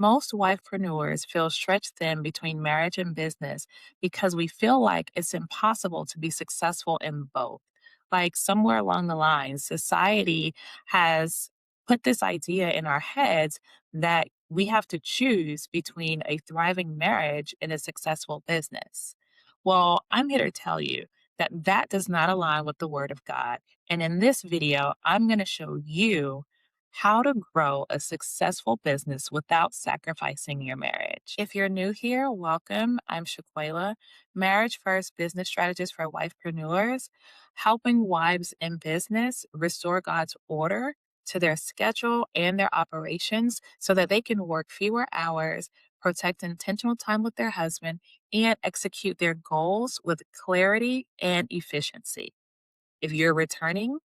Most wifepreneurs feel stretched thin between marriage and business because we feel like it's impossible to be successful in both. Like somewhere along the line, society has put this idea in our heads that we have to choose between a thriving marriage and a successful business. Well, I'm here to tell you that that does not align with the Word of God. And in this video, I'm going to show you how to grow a successful business without sacrificing your marriage. If you're new here, welcome. I'm Shaquela, marriage first business strategist for wifepreneurs, helping wives in business restore God's order to their schedule and their operations so that they can work fewer hours, protect intentional time with their husband, and execute their goals with clarity and efficiency. If you're returning,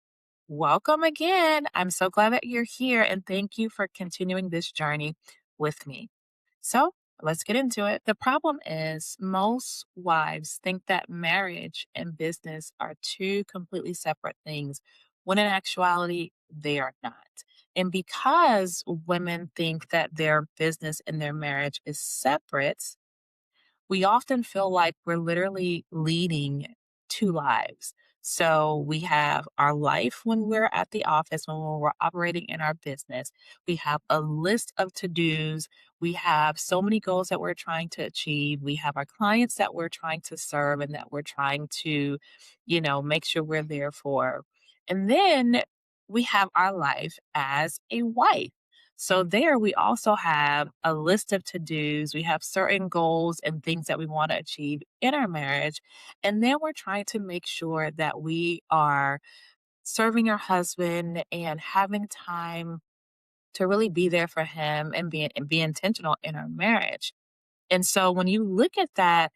welcome again. I'm so glad that you're here and thank you for continuing this journey with me. So, let's get into it. The problem is, most wives think that marriage and business are two completely separate things, when in actuality, they are not. And because women think that their business and their marriage is separate, we often feel like we're literally leading two lives. So we have our life when we're at the office, when we're operating in our business. We have a list of to dos. We have so many goals that we're trying to achieve. We have our clients that we're trying to serve and that we're trying to, make sure we're there for. And then we have our life as a wife. So there we also have a list of to-dos. We have certain goals and things that we want to achieve in our marriage. And then we're trying to make sure that we are serving our husband and having time to really be there for him and be intentional in our marriage. And so when you look at that,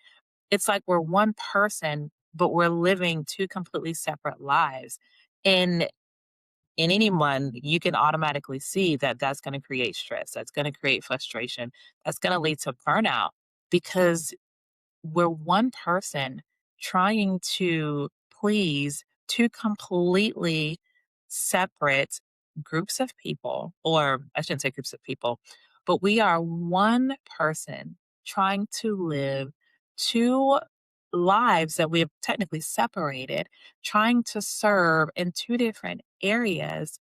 it's like we're one person, but we're living two completely separate lives. And in anyone, you can automatically see that that's going to create stress. That's going to create frustration. That's going to lead to burnout because we're one person trying to please two completely separate groups of people, or I shouldn't say groups of people, but we are one person trying to live two lives that we have technically separated, trying to serve in two different areas,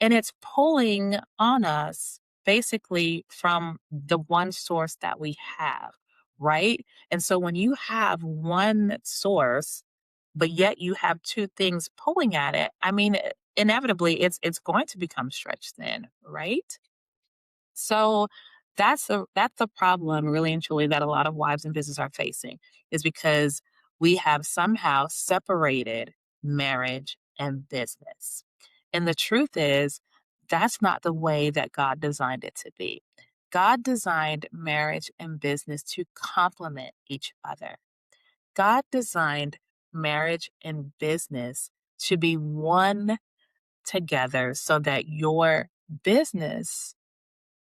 and it's pulling on us basically from the one source that we have, right? And so when you have one source, but yet you have two things pulling at it, I mean, inevitably it's going to become stretched thin, right? So that's the problem really and truly that a lot of wives in business are facing is because we have somehow separated marriage and business. And the truth is that's not the way that God designed it to be. God designed marriage and business to complement each other. God designed marriage and business to be one together so that your business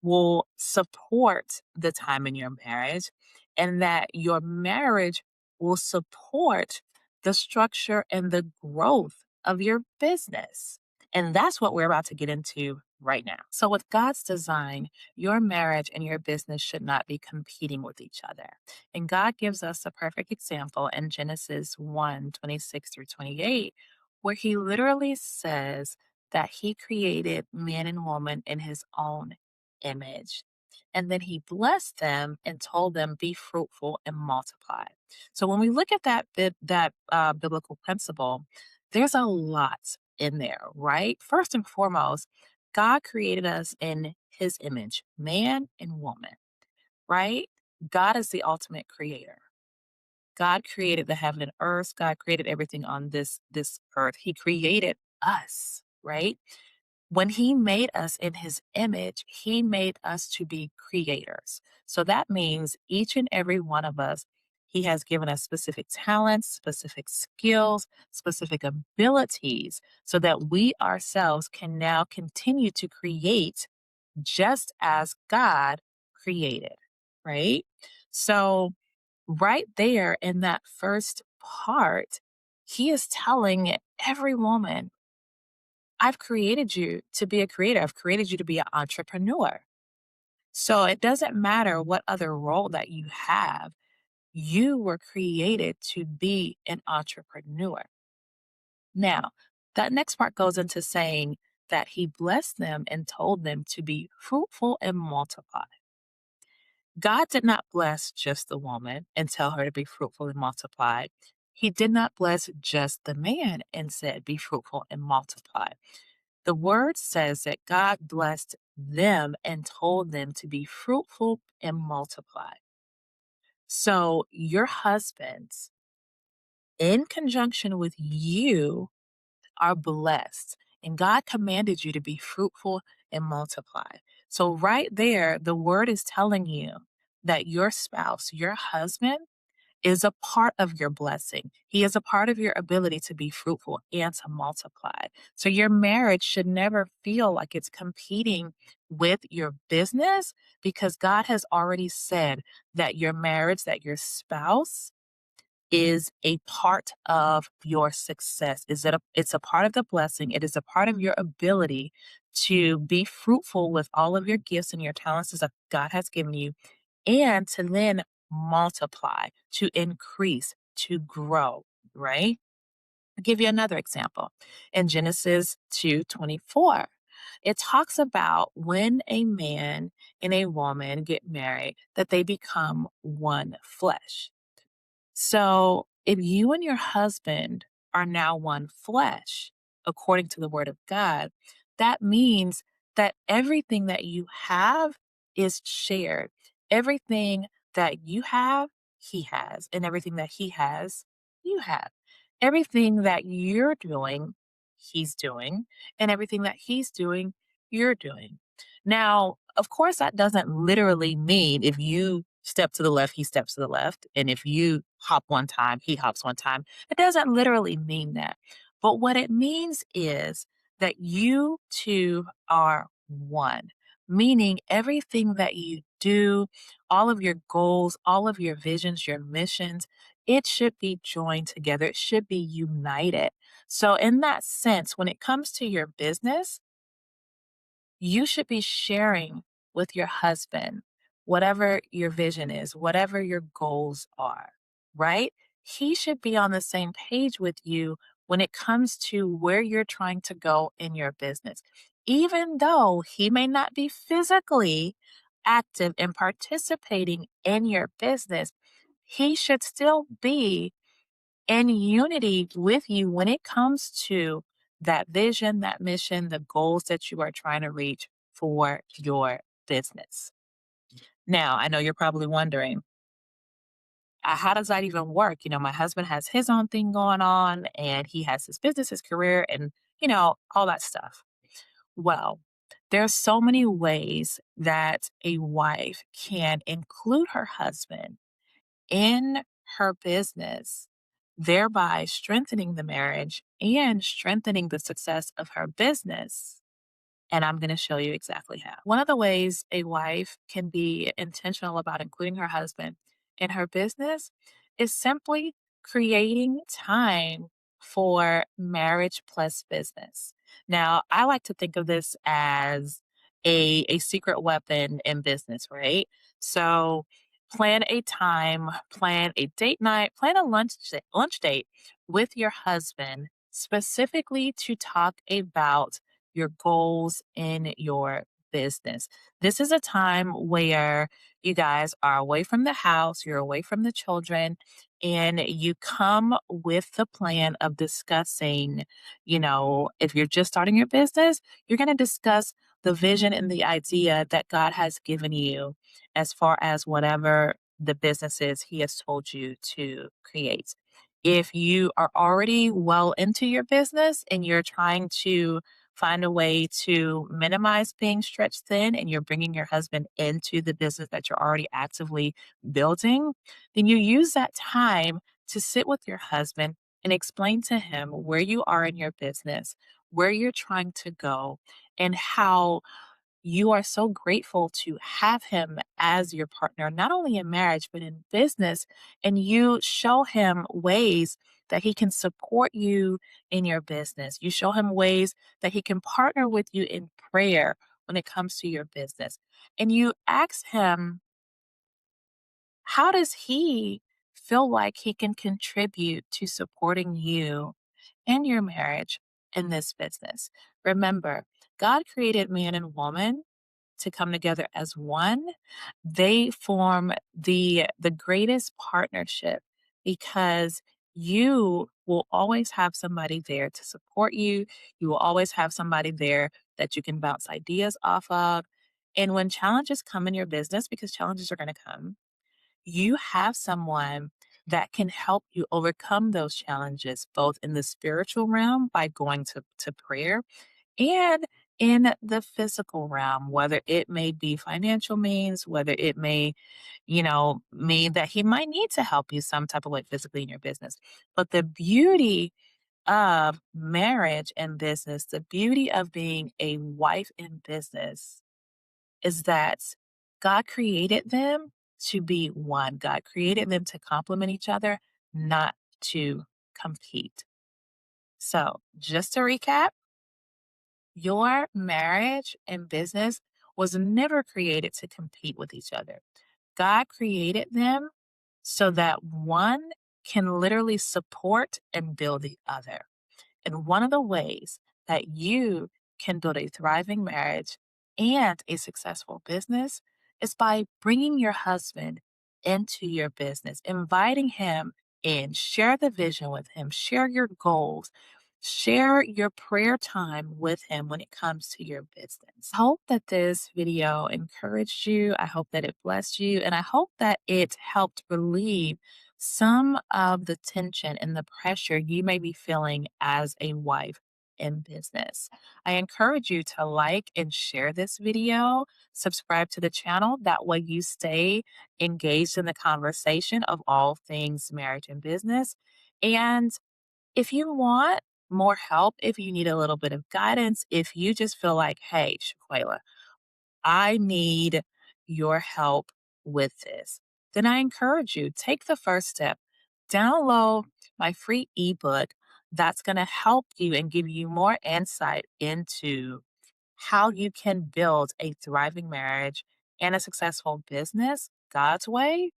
will support the time in your marriage and that your marriage will support the structure and the growth of your business. And that's what we're about to get into right now. So, with God's design, your marriage and your business should not be competing with each other. And God gives us a perfect example in Genesis 1:26 through 28, where He literally says that He created man and woman in His own image. And then he blessed them and told them, "Be fruitful and multiply." So when we look at that biblical principle, there's a lot in there, right? First and foremost, God created us in His image, man and woman, right? God is the ultimate creator. God created the heaven and earth. God created everything on this earth. He created us, right? When he made us in his image, he made us to be creators. So that means each and every one of us, he has given us specific talents, specific skills, specific abilities, so that we ourselves can now continue to create just as God created, right? So, right there in that first part, he is telling every woman, I've created you to be a creator. I've created you to be an entrepreneur. So it doesn't matter what other role that you have, you were created to be an entrepreneur. Now, that next part goes into saying that he blessed them and told them to be fruitful and multiply. God did not bless just the woman and tell her to be fruitful and multiply. He did not bless just the man and said, be fruitful and multiply. The word says that God blessed them and told them to be fruitful and multiply. So your husbands, in conjunction with you, are blessed. And God commanded you to be fruitful and multiply. So, right there, the word is telling you that your spouse, your husband, is a part of your blessing. He is a part of your ability to be fruitful and to multiply. So, your marriage should never feel like it's competing with your business because God has already said that your marriage, that your spouse, is a part of your success. It's a part of the blessing. It is a part of your ability to be fruitful with all of your gifts and your talents that God has given you, and to then multiply, to increase, to grow, right? I'll give you another example. In Genesis 2:24, it talks about when a man and a woman get married, that they become one flesh. So, if you and your husband are now one flesh, according to the word of God, that means that everything that you have is shared. Everything that you have, he has, and everything that he has, you have. Everything that you're doing, he's doing, and everything that he's doing, you're doing. Now, of course, that doesn't literally mean if you step to the left, he steps to the left. And if you hop one time, he hops one time. It doesn't literally mean that. But what it means is that you two are one, meaning everything that you do, all of your goals, all of your visions, your missions, it should be joined together. It should be united. So, in that sense, when it comes to your business, you should be sharing with your husband whatever your vision is, whatever your goals are, right? He should be on the same page with you when it comes to where you're trying to go in your business. Even though he may not be physically active and participating in your business, he should still be in unity with you when it comes to that vision, that mission, the goals that you are trying to reach for your business. Now, I know you're probably wondering, how does that even work? My husband has his own thing going on and he has his business, his career, and, all that stuff. Well, there's so many ways that a wife can include her husband in her business, thereby strengthening the marriage and strengthening the success of her business. And I'm going to show you exactly how. One of the ways a wife can be intentional about including her husband in her business is simply creating time for marriage plus business. Now, I like to think of this as a secret weapon in business, right? So, plan a time, plan a date night, plan a lunch date with your husband specifically to talk about your goals in your business. This is a time where you guys are away from the house, you're away from the children, and you come with the plan of discussing, if you're just starting your business, you're going to discuss the vision and the idea that God has given you as far as whatever the business is He has told you to create. If you are already well into your business and you're trying to find a way to minimize being stretched thin and you're bringing your husband into the business that you're already actively building, then you use that time to sit with your husband and explain to him where you are in your business, where you're trying to go, and how you are so grateful to have him as your partner, not only in marriage, but in business. And you show him ways that he can support you in your business. You show him ways that he can partner with you in prayer when it comes to your business. And you ask him, how does he feel like he can contribute to supporting you in your marriage in this business? Remember, God created man and woman to come together as one. They form the greatest partnership because you will always have somebody there to support you. You will always have somebody there that you can bounce ideas off of. And when challenges come in your business, because challenges are going to come, you have someone that can help you overcome those challenges, both in the spiritual realm by going to prayer and in the physical realm, whether it may be financial means, whether it may, mean that he might need to help you some type of way physically in your business. But the beauty of marriage and business, the beauty of being a wife in business is that God created them to be one. God created them to complement each other, not to compete. So, just to recap, your marriage and business was never created to compete with each other. God created them so that one can literally support and build the other. And one of the ways that you can build a thriving marriage and a successful business is by bringing your husband into your business, inviting him in, share the vision with him, share your goals, share your prayer time with him when it comes to your business. I hope that this video encouraged you. I hope that it blessed you. And I hope that it helped relieve some of the tension and the pressure you may be feeling as a wife in business. I encourage you to like and share this video, subscribe to the channel. That way you stay engaged in the conversation of all things marriage and business. And if you want more help, if you need a little bit of guidance, if you just feel like, hey, Shaquela, I need your help with this, then I encourage you, take the first step. Download my free ebook that's going to help you and give you more insight into how you can build a thriving marriage and a successful business God's way,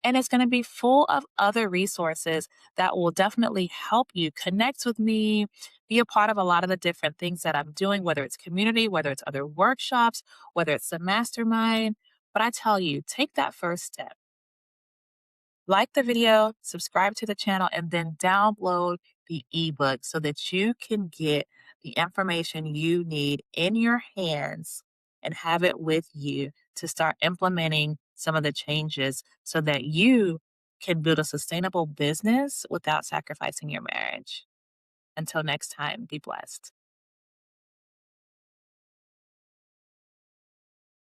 and it's going to be full of other resources that will definitely help you connect with me, be a part of a lot of the different things that I'm doing, whether it's community, whether it's other workshops, whether it's a mastermind. But I tell you, take that first step. Like the video, subscribe to the channel, and then download the ebook so that you can get the information you need in your hands and have it with you to start implementing some of the changes so that you can build a sustainable business without sacrificing your marriage. Until next time, be blessed.